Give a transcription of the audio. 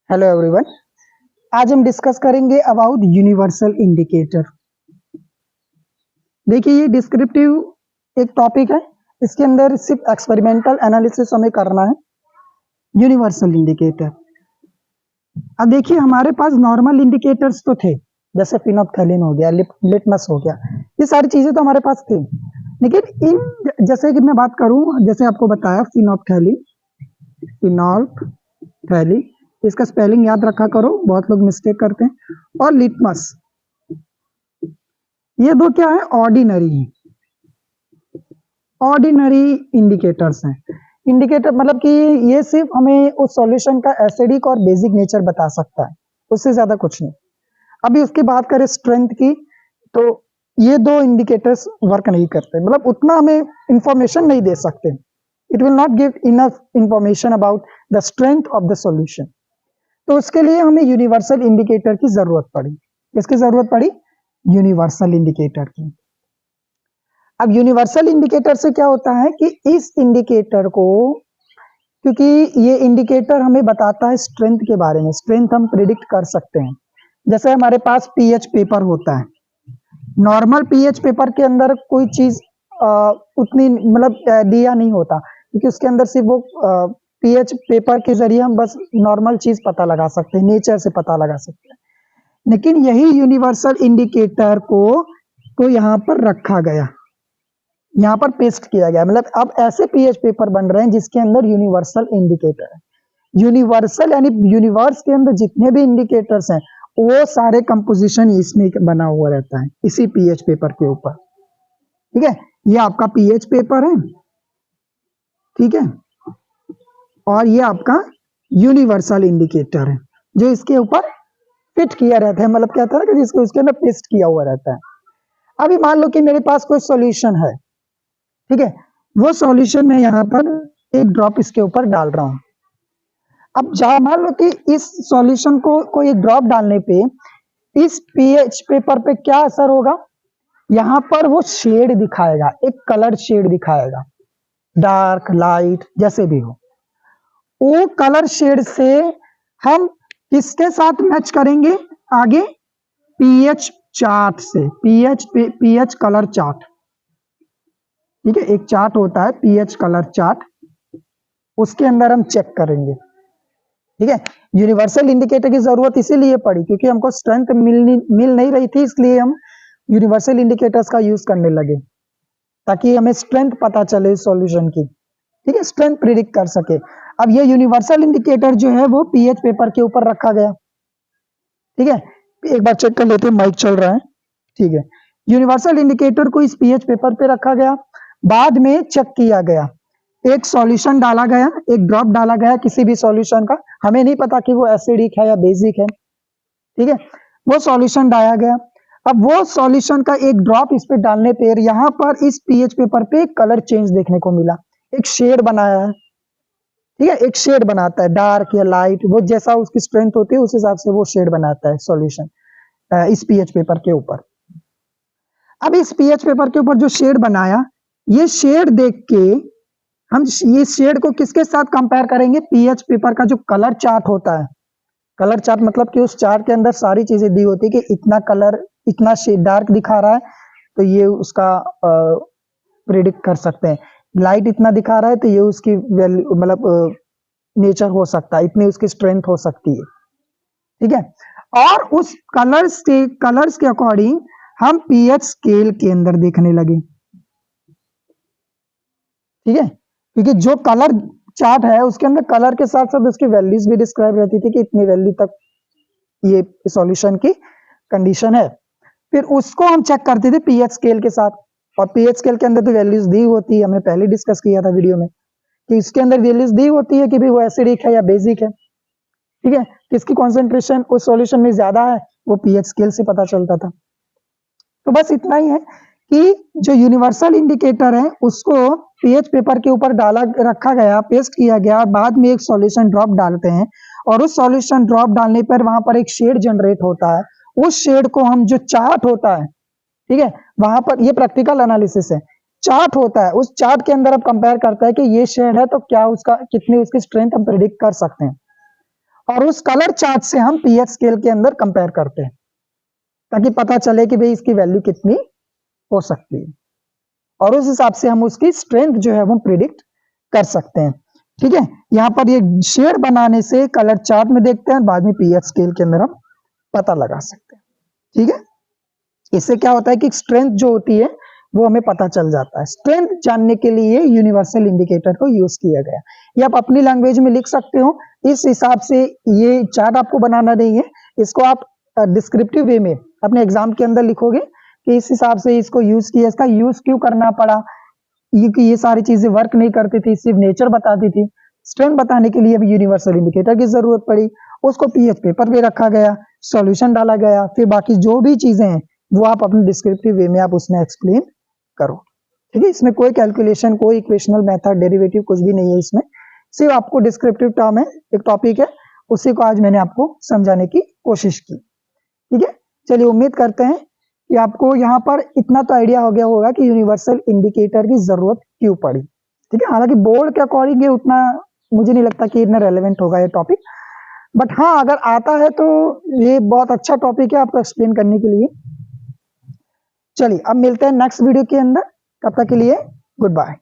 Hello everyone. आज हम discuss करेंगे अबाउट यूनिवर्सल इंडिकेटर। देखिए, ये डिस्क्रिप्टिव एक टॉपिक है। इसके अंदर सिर्फ एक्सपेरिमेंटल एनालिसिस हमें करना है। Universal indicator. अब देखिए, हमारे पास नॉर्मल इंडिकेटर्स तो थे, जैसे फिनोप्थेलिन हो गया, लिटमस हो गया, ये सारी चीजें तो हमारे पास थी। लेकिन इन जैसे कि मैं बात करूं, जैसे आपको बताया फिनोप्थेलिन, इसका स्पेलिंग याद रखा करो, बहुत लोग मिस्टेक करते हैं। और लिटमस, ये दो क्या है? ऑर्डिनरी इंडिकेटर्स हैं। इंडिकेटर मतलब कि ये सिर्फ हमें उस सॉल्यूशन का एसिडिक और बेसिक नेचर बता सकता है, उससे ज्यादा कुछ नहीं। अभी उसकी बात करें स्ट्रेंथ की, तो ये दो इंडिकेटर्स वर्क नहीं करते, मतलब उतना हमें इंफॉर्मेशन नहीं दे सकते। It will not give enough information about the strength of the solution. तो उसके लिए हमें यूनिवर्सल इंडिकेटर की जरूरत पड़ी। किसकी जरूरत पड़ी? यूनिवर्सल इंडिकेटर की। अब यूनिवर्सल इंडिकेटर से क्या होता है कि इस इंडिकेटर को, क्योंकि ये इंडिकेटर हमें बताता है स्ट्रेंथ के बारे में, स्ट्रेंथ हम प्रिडिक्ट कर सकते हैं। जैसे हमारे पास पीएच पेपर होता है, नॉर्मल पीएच पेपर के अंदर कोई चीज उतनी मतलब दिया नहीं होता, क्योंकि उसके अंदर सिर्फ वो पीएच पेपर के जरिए हम बस नॉर्मल चीज पता लगा सकते हैं, नेचर से पता लगा सकते हैं। लेकिन यही यूनिवर्सल इंडिकेटर को तो यहाँ पर रखा गया, यहाँ पर पेस्ट किया गया। मतलब अब ऐसे पीएच पेपर बन रहे हैं जिसके अंदर यूनिवर्सल इंडिकेटर है। यूनिवर्सल यानी यूनिवर्स के अंदर जितने भी इंडिकेटर्स हैं वो सारे कंपोजिशन इसमें बना हुआ रहता है, इसी पीएच पेपर के ऊपर। ठीक है, ये आपका पीएच पेपर है, ठीक है, और ये आपका यूनिवर्सल इंडिकेटर है जो इसके ऊपर फिट किया रहता है, मतलब कहता है ना कि जिसको इसके अंदर पेस्ट किया हुआ रहता है। अभी मान लो कि मेरे पास कोई सॉल्यूशन है, ठीक है, वो सॉल्यूशन मैं यहाँ पर एक ड्रॉप इसके ऊपर डाल रहा हूं। अब जहां मान लो कि इस सॉल्यूशन को एक ड्रॉप डालने पे इस पीएच पेपर पे क्या असर होगा? यहाँ पर वो शेड दिखाएगा, एक कलर शेड दिखाएगा, डार्क लाइट जैसे भी हो। वो कलर शेड से हम किसके साथ मैच करेंगे आगे? पीएच चार्ट से, पीएच कलर चार्ट। ठीक है, एक चार्ट होता है पीएच कलर चार्ट, उसके अंदर हम चेक करेंगे। ठीक है, यूनिवर्सल इंडिकेटर की जरूरत इसीलिए पड़ी क्योंकि हमको स्ट्रेंथ मिल नहीं रही थी, इसलिए हम यूनिवर्सल इंडिकेटर्स का यूज करने लगे ताकि हमें स्ट्रेंथ पता चले सॉल्यूशन की। ठीक है, स्ट्रेंथ प्रिडिक्ट कर सके। अब ये यूनिवर्सल इंडिकेटर जो है वो पीएच पेपर के ऊपर रखा गया। ठीक है, एक बार चेक कर लेते हैं, माइक चल रहा है। ठीक है, यूनिवर्सल इंडिकेटर को इस पीएच पेपर पे रखा गया, बाद में चेक किया गया, एक सॉल्यूशन डाला गया, एक ड्रॉप डाला गया किसी भी सॉल्यूशन का, हमें नहीं पता कि वो एसिडिक है या बेसिक है। ठीक है, वो सॉल्यूशन डाला गया। अब वो सॉल्यूशन का एक ड्रॉप इस पे डालने पर यहाँ पर इस पीएच पेपर पे एक कलर चेंज देखने को मिला, एक शेड बनाया है। ठीक है, एक शेड बनाता है, डार्क या लाइट, वो जैसा उसकी स्ट्रेंथ होती है उस हिसाब से वो शेड बनाता है सॉल्यूशन इस पीएच पेपर के ऊपर। अब इस पीएच पेपर के ऊपर जो शेड बनाया, ये शेड देख के हम ये शेड को किसके साथ कंपेयर करेंगे? पीएच पेपर का जो कलर चार्ट होता है, कलर चार्ट मतलब कि उस चार्ट के अंदर सारी चीजें दी होती है कि इतना कलर, इतना शेड डार्क दिखा रहा है तो ये उसका प्रिडिक्ट कर सकते हैं, लाइट इतना दिखा रहा है तो ये उसकी वैल्यू मतलब नेचर हो सकता है, इतनी उसकी स्ट्रेंथ हो सकती है। ठीक है, और उस कलर्स के अकॉर्डिंग हम पीएच स्केल के अंदर देखने लगे। ठीक है, क्योंकि जो कलर चार्ट है उसके अंदर कलर के साथ साथ उसकी वैल्यूज भी डिस्क्राइब रहती थी कि इतनी वैल्यू तक ये सॉल्यूशन की कंडीशन है। फिर उसको हम चेक करते थे पीएच स्केल के साथ, और पीएच स्केल के अंदर तो वैल्यूज दी होती है, हमने पहले डिस्कस किया था वीडियो में कि इसके अंदर वैल्यूज दी होती है कि भाई वो एसिडिक है या बेसिक है। ठीक है, किसकी कॉन्सेंट्रेशन उस सॉल्यूशन में ज्यादा है वो पीएच स्केल से पता चलता था। तो बस इतना ही है कि जो यूनिवर्सल इंडिकेटर है उसको पीएच पेपर के ऊपर डाला रखा गया, पेस्ट किया गया, बाद में एक सॉल्यूशन ड्रॉप डालते हैं और उस सॉल्यूशन ड्रॉप डालने पर वहां पर एक शेड जनरेट होता है। उस शेड को हम, जो चार्ट होता है, ठीक है, वहां पर ये प्रैक्टिकल एनालिसिस है, चार्ट होता है, उस चार्ट के अंदर अब कंपेयर करता है कि ये शेड है तो क्या उसका, कितनी उसकी स्ट्रेंथ हम प्रिडिक्ट कर सकते हैं। और उस कलर चार्ट से हम पीएच स्केल के अंदर कंपेयर करते हैं ताकि पता चले कि भाई इसकी वैल्यू कितनी हो सकती है, और उस हिसाब से हम उसकी स्ट्रेंथ जो है वो प्रिडिक्ट कर सकते हैं। ठीक है, यहाँ पर ये शेड बनाने से कलर चार्ट में देखते हैं, बाद में पीएच स्केल के अंदर हम पता लगा सकते हैं। ठीक है, इससे क्या होता है कि स्ट्रेंथ जो होती है वो हमें पता चल जाता है। स्ट्रेंथ जानने के लिए यूनिवर्सल इंडिकेटर को यूज किया गया। ये आप अपनी लैंग्वेज में लिख सकते हो, इस हिसाब से ये चार्ट आपको बनाना नहीं है, इसको आप डिस्क्रिप्टिव वे में अपने एग्जाम के अंदर लिखोगे कि इस हिसाब से इसको यूज किया, इसका यूज क्यों करना पड़ा, ये सारी चीजें वर्क नहीं करती थी, सिर्फ नेचर बताती थी। स्ट्रेंथ बताने के लिए अभी यूनिवर्सल इंडिकेटर की जरूरत पड़ी, उसको पीएच पेपर पे रखा गया, सॉल्यूशन डाला गया, फिर बाकी जो भी चीजें हैं वो आप अपने डिस्क्रिप्टिव वे में आप उसमें एक्सप्लेन करो। ठीक है, इसमें कोई कैलकुलेशन, कोई इक्वेशनल मेथड, डेरिवेटिव कुछ भी नहीं है इसमें, सिर्फ आपको डिस्क्रिप्टिव टर्म है, एक टॉपिक है, उसी को आज मैंने आपको समझाने की कोशिश की। ठीक है, चलिए उम्मीद करते हैं कि आपको यहाँ पर इतना तो आइडिया हो गया होगा कि यूनिवर्सल इंडिकेटर की जरूरत क्यों पड़ी। ठीक है, हालांकि बोर्ड के अकॉर्डिंग ये उतना मुझे नहीं लगता कि इतना रेलेवेंट होगा ये टॉपिक, बट हाँ अगर आता है तो ये बहुत अच्छा टॉपिक है आपको एक्सप्लेन करने के लिए। चलिए अब मिलते हैं नेक्स्ट वीडियो के अंदर, तब तक के लिए गुड बाय।